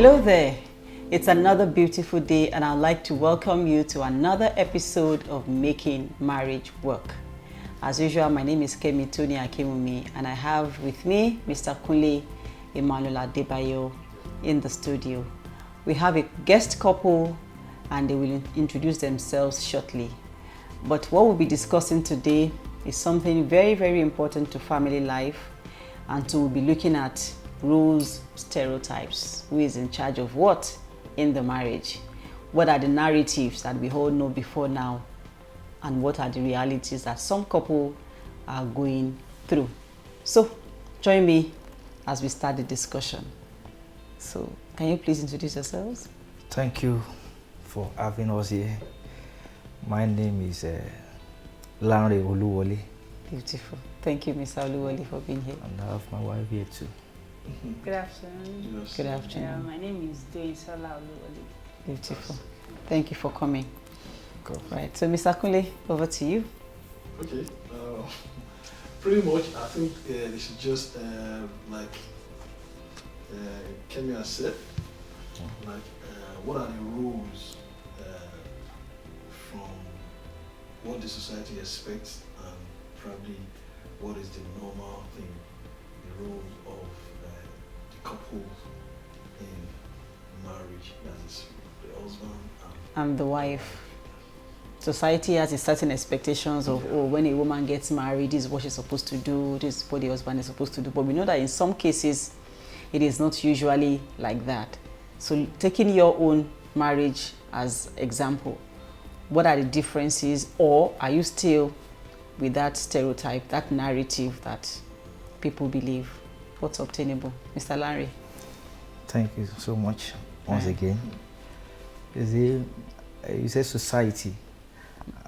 Hello there. It's another beautiful day and I'd like to welcome you to another episode of Making Marriage Work. As usual, my name is Kemi Tony Akimumi and I have with me Mr. Kunle Emmanuel Adebayo in the studio. We have a guest couple and they will introduce themselves shortly. But what we'll be discussing today is something very, very important to family life, and so we'll be looking at rules, stereotypes, who is in charge of what in the marriage, what are the narratives that we all know before now, and what are the realities that some couple are going through. So join me as we start the discussion. So can you please introduce yourselves? Thank you for having us here. My name is Lanre Oluwole. Beautiful. Thank you, Mr. Oluwole, for being here. And I have my wife here too. Good afternoon. Yes. Good afternoon. My name is Doinsola Oluwole. Beautiful. Thank you for coming. Cool. Right. So, Mr. Kunle, over to you. Okay. Pretty much, I think they should just like Kemi has said, like what are the rules from what the society expects, and probably what is the normal thing, the rules of the couple in marriage, that is the husband I'm the wife. Society has a certain expectations of, oh, when a woman gets married, this is what she's supposed to do, this is what the husband is supposed to do. But we know that in some cases, it is not usually like that. So taking your own marriage as example, what are the differences, or are you still with that stereotype, that narrative that people believe? What's obtainable? Mr. Larry. Thank you so much once again. You say society,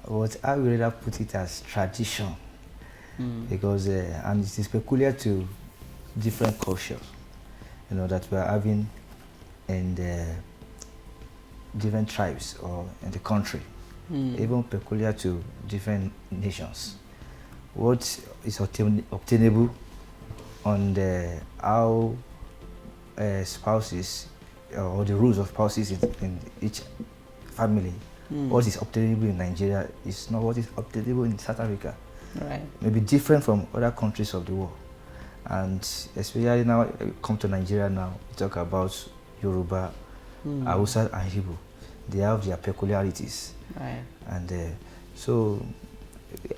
but I would rather put it as tradition, because and it is peculiar to different cultures, you know, that we are having in the different tribes or in the country, even peculiar to different nations. What is obtainable on the how spouses or the rules of spouses in each family, what is obtainable in Nigeria is not what is obtainable in South Africa. Right. Maybe different from other countries of the world. And especially now, come to Nigeria now, we talk about Yoruba, Hausa and Igbo. They have their peculiarities. Right. And so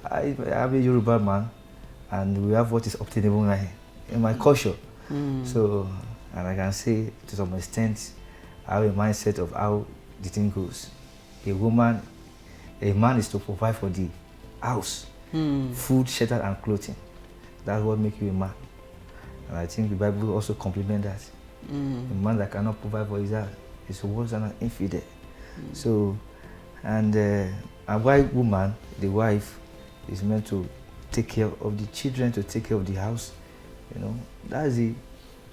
I am a Yoruba man, and we have what is obtainable in my culture. So, and I can say to some extent, I have a mindset of how the thing goes. A man is to provide for the house, food, shelter, and clothing. That's what makes you a man. And I think the Bible also complements that. A man that cannot provide for his house is worse than an infidel. So, and a white woman, the wife, is meant to take care of the children, to take care of the house. You know, that's the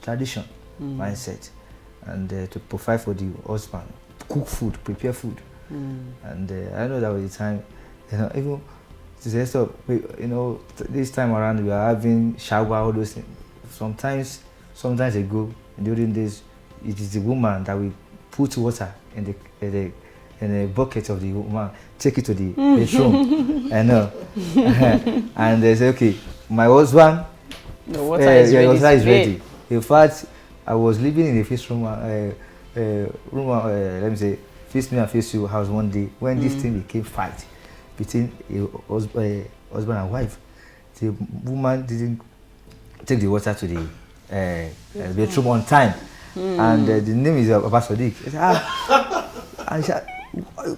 tradition mindset, and to provide for the husband, cook food, prepare food. And I know that was the time, you know, even to say so, you know, this time around we are having shower, all those things. Sometimes ago, during this, it is the woman that will put water in the bucket of the woman, take it to the bedroom, and they say, okay, my husband, The water is ready. The water is ready. In fact, I was living in a face room, let me say, face me and face you house one day when this thing became fight between a husband and wife. The woman didn't take the water to the bedroom on time, and the name is Abba Sadiq. And she said,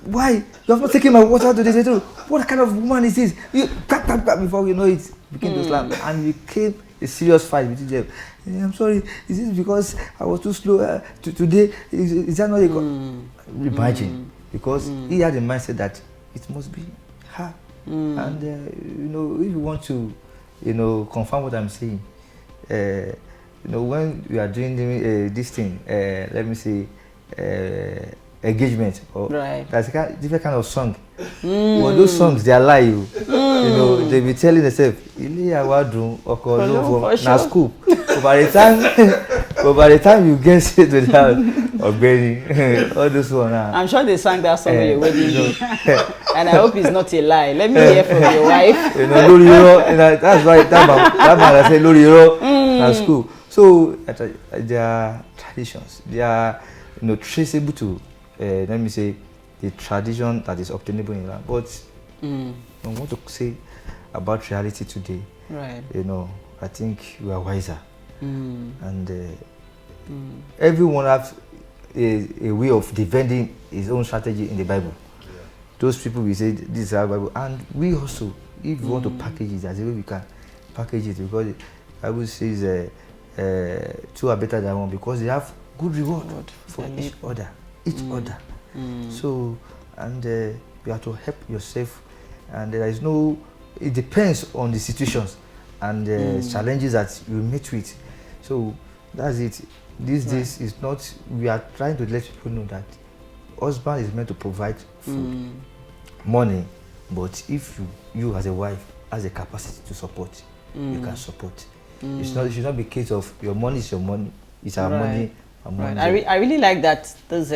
why? You have not taken my water to the bedroom. What kind of woman is this? You before you know it, became to slam, and it became a serious fight between them. I'm sorry, is this because I was too slow today? Is that not a imagine? Because he had the mindset that it must be her. And you know, if you want to, you know, confirm what I'm saying, you know, when we are doing this thing, let me say, engagement, or that's a different kind of song. But those songs, they are lie you. You know, they be telling themselves, "Ili awadu oko lovo na scoop." So by the time But by the time you get straight to that, Ogbeni, all this one. I'm sure they sang that song on your wedding you day. And I hope it's not a lie. Let me hear from your wife. You know, Lori Hero, that's why that man I say Lori Hero at school. So there are traditions. They are, traceable to, let me say, the tradition that is obtainable in land. But I want to say about reality today. Right. I think we are wiser, and everyone has a way of defending his own strategy in the Bible. Yeah. Those people will say this is our Bible, and we also, if we want to package it, as a way we can package it, because the Bible says two are better than one because they have good reward for each other. So, and you have to help yourself, and there is no. It depends on the situations and challenges that you meet with. So that's it. These days is not. We are trying to let people know that husband is meant to provide food, money, but if you as a wife has a capacity to support, you can support. It should not be a case of your money is your money. It's our money. Our money. I really like that those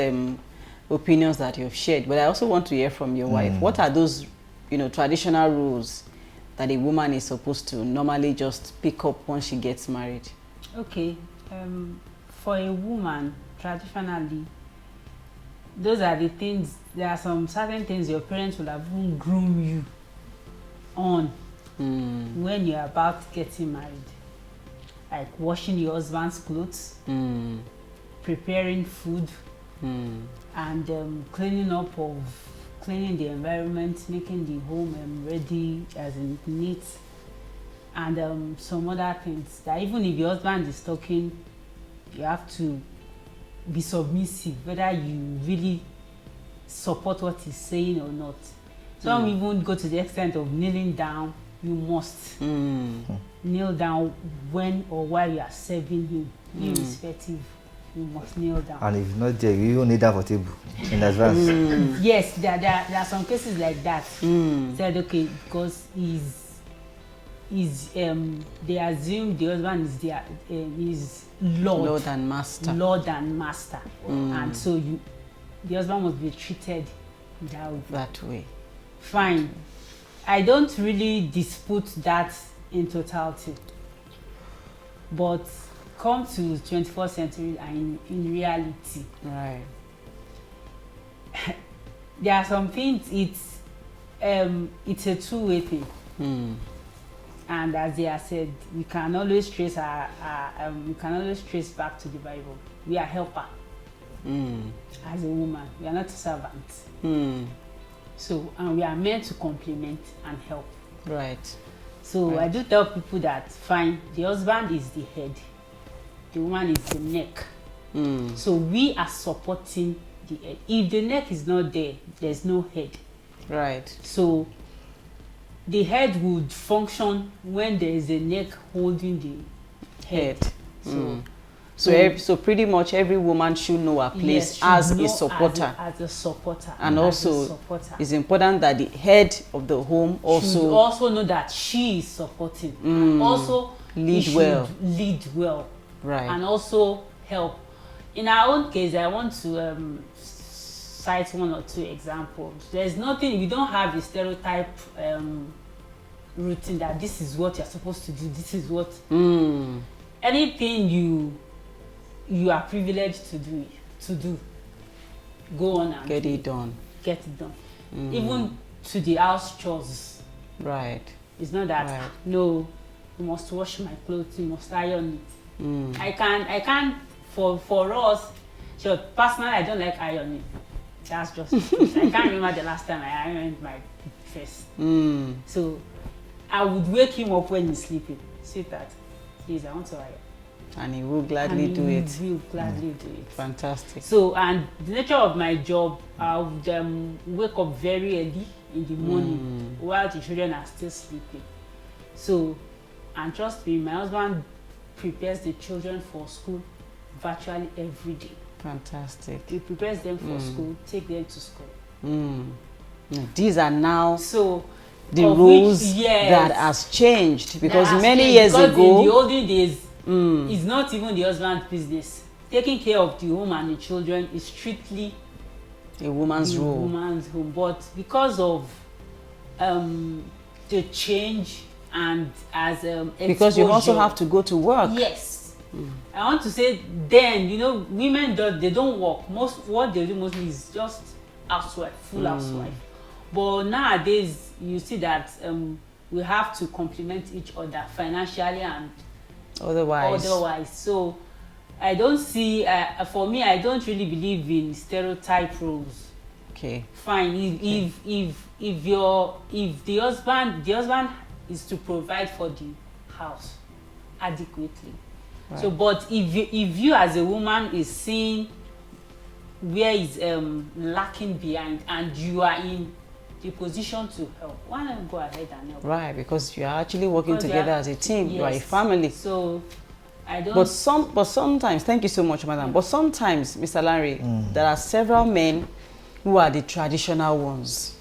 opinions that you've shared, but I also want to hear from your wife. What are those, traditional rules that a woman is supposed to normally just pick up once she gets married? Okay, for a woman, traditionally, those are the things. There are some certain things your parents will have even groomed you on when you're about getting married, like washing your husband's clothes, preparing food, and cleaning the environment, making the home ready, as in neat, and some other things that even if your husband is talking, you have to be submissive, whether you really support what he's saying or not. Some even go to the extent of kneeling down. You must kneel down when or while you are serving him, irrespective. You must kneel down. And if not there, you even need that for table in advance. Yes, there are some cases like that. Said okay, because they assume the husband is their is Lord and Master. Lord and Master, and so the husband must be treated that way. Fine, I don't really dispute that in totality, but come to 21st century and in reality, right, there are some things. It's a two-way thing. And as they have said, we can always trace back to the Bible. We are helper. As a woman, we are not a servant. So, and we are meant to complement and help. Right. So right. I do tell people that fine, the husband is the head, the woman is the neck. So we are supporting the head. If the neck is not there, there's no head. Right. So the head would function when there is a neck holding the head. So pretty much every woman should know her place as a supporter. As a supporter. And also, it's important that the head of the home should also know that she is supporting. And also lead well. Lead well. Right. And also help. In our own case, I want to cite one or two examples. There's nothing, we don't have the stereotype routine that this is what you're supposed to do, this is what anything you are privileged to do, go on and get it done. Even to the house chores. Right. It's not that no, you must wash my clothes, you must iron it. I can't for us, sure, personally I don't like ironing. That's just I can't remember the last time I ironed my face. So I would wake him up when he's sleeping. Say that, please, I want to iron. And he will gladly do it. He will gladly do it. Fantastic. So, and the nature of my job, I would wake up very early in the morning while the children are still sleeping. So, and trust me, my husband prepares the children for school virtually every day. Fantastic. He prepares them for school, take them to school. These are now so the rules that has changed, because many years ago, in the olden days, It's not even the husband's business. Taking care of the home and the children is strictly A woman's the role. woman's home. But because of the change and as Because you also exposure- have to go to work. Yes. I want to say then, you know, women they don't work. What they do mostly is just housewife, full housewife. But nowadays you see that we have to complement each other financially and otherwise. So I don't see for me, I don't really believe in stereotype roles. Okay. Fine, if the husband is to provide for the house adequately. Right. So but if you as a woman is seeing where is lacking behind and you are in the position to help, why not go ahead and help? Right, because you are actually working Because together as a team. You are a yes. family. So I don't. But sometimes, thank you so much, madam. But sometimes, Mr. Larry, there are several men who are the traditional ones,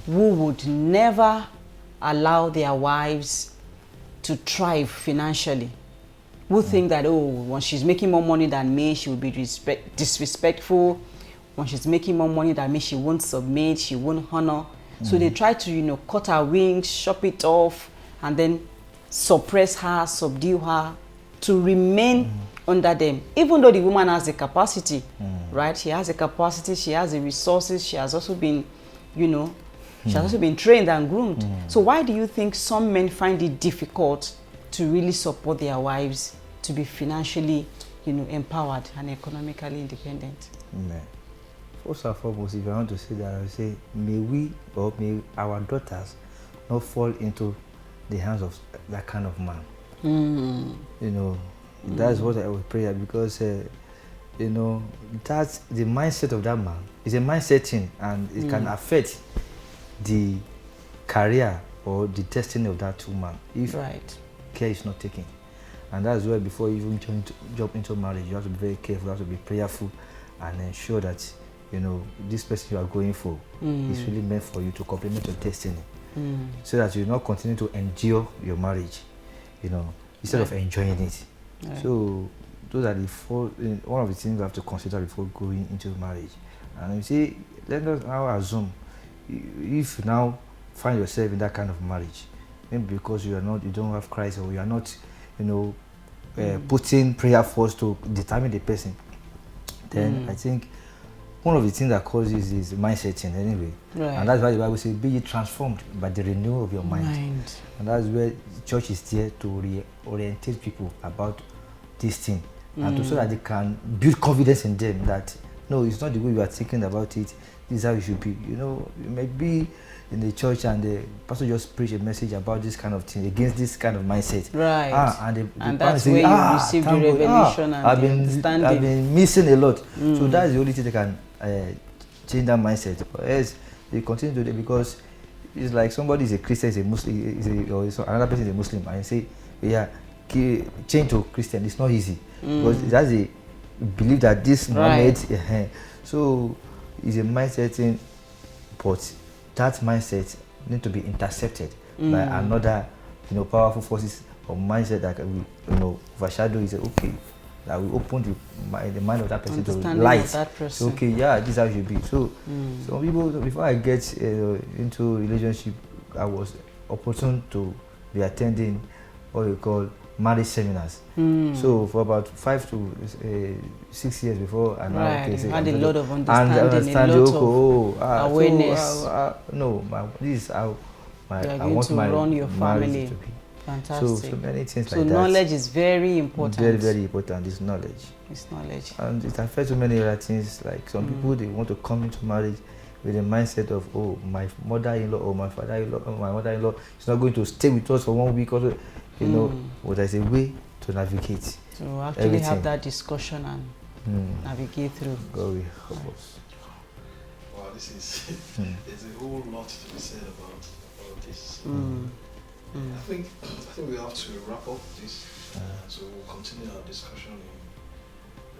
who would never allow their wives to thrive financially. Who think that, oh, when she's making more money than me, she will be disrespectful. When she's making more money than me, she won't submit, she won't honor. So they try to, you know, cut her wings, chop it off, and then suppress her, subdue her, to remain under them. Even though the woman has the capacity, right? She has the capacity, she has the resources, she has also been, you know, she has also been trained and groomed. So why do you think some men find it difficult to really support their wives to be financially, you know, empowered and economically independent? Amen. First and foremost, if I want to say that, I will say, may we or may our daughters not fall into the hands of that kind of man. You know, that's what I would pray, because, you know, that's the mindset of that man. It's a mindset thing, and it can affect the career or the destiny of that woman if care is not taken. And that's why before you even jump into marriage, you have to be very careful, you have to be prayerful, and ensure that, you know, this person you are going for is really meant for you to complement your destiny, so that you not continue to endure your marriage, you know, instead of enjoying it. So those are the one of the things you have to consider before going into marriage. And you see, let us now assume if you now find yourself in that kind of marriage, maybe because you don't have Christ, or you are not, you know, putting prayer first to determine the person, then I think one of the things that causes is mindset change anyway. And that's why the Bible says, be ye transformed by the renewal of your mind. And that's where the church is there to reorientate people about this thing, and so that they can build confidence in them that, no, it's not the way you are thinking about it, this is how you should be. You know, you may be in the church and the pastor just preach a message about this kind of thing, against this kind of mindset. And that's where you receive the revelation and the understanding. I've been missing a lot. So that's the only thing that can change that mindset. But yes, they continue to do it, because it's like somebody is a Christian, is a Muslim, or another person is a Muslim, and you say, yeah, change to Christian. It's not easy, because that's a belief that this Muhammad. So it's a mindset thing, but that mindset need to be intercepted by another, you know, powerful forces or mindset that will, you know, overshadow. Is okay, that will open the mind of that person to light. So, okay, yeah, this is how it should be. So some people, before I get into relationship, I was opportune to be attending what we call marriage seminars. So for about 5 to 6 years before, and now had a lot of understanding, a lot of awareness. This is how I want my run your family to be. Fantastic. So many things so like that. So knowledge is very important. Very, very important. This knowledge. It's knowledge. And it affects so many other things. Like some people, they want to come into marriage with a mindset of, oh, my mother-in-law or my father-in-law or my mother-in-law is not going to stay with us for 1 week or so. You know, but there's a way to navigate. So actually have that discussion and navigate through. God will help us. Wow, this is there's a whole lot to be said about this. I think we have to wrap up this, so we'll continue our discussion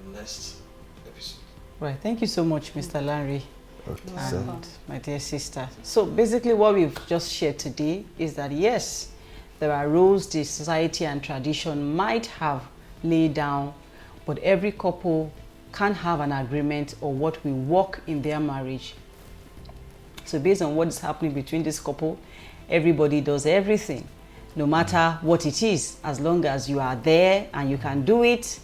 in the next episode. Right. Thank you so much, Mr. Larry. Okay, and my dear sister. So basically what we've just shared today is that yes, there are roles the society and tradition might have lay down, but every couple can have an agreement on what will work in their marriage. So based on what is happening between this couple, everybody does everything, no matter what it is. As long as you are there and you can do it,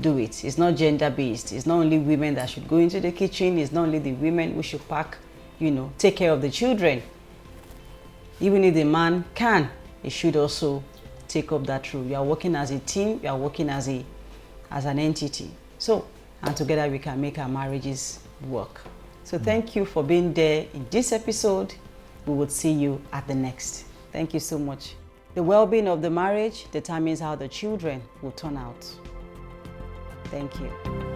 do it. It's not gender based. It's not only women that should go into the kitchen. It's not only the women who should pack, take care of the children. Even if the man can, he should also take up that role. You are working as a team. You are working as an entity. So, and together we can make our marriages work. So thank you for being there in this episode. We will see you at the next. Thank you so much. The well-being of the marriage determines how the children will turn out. Thank you.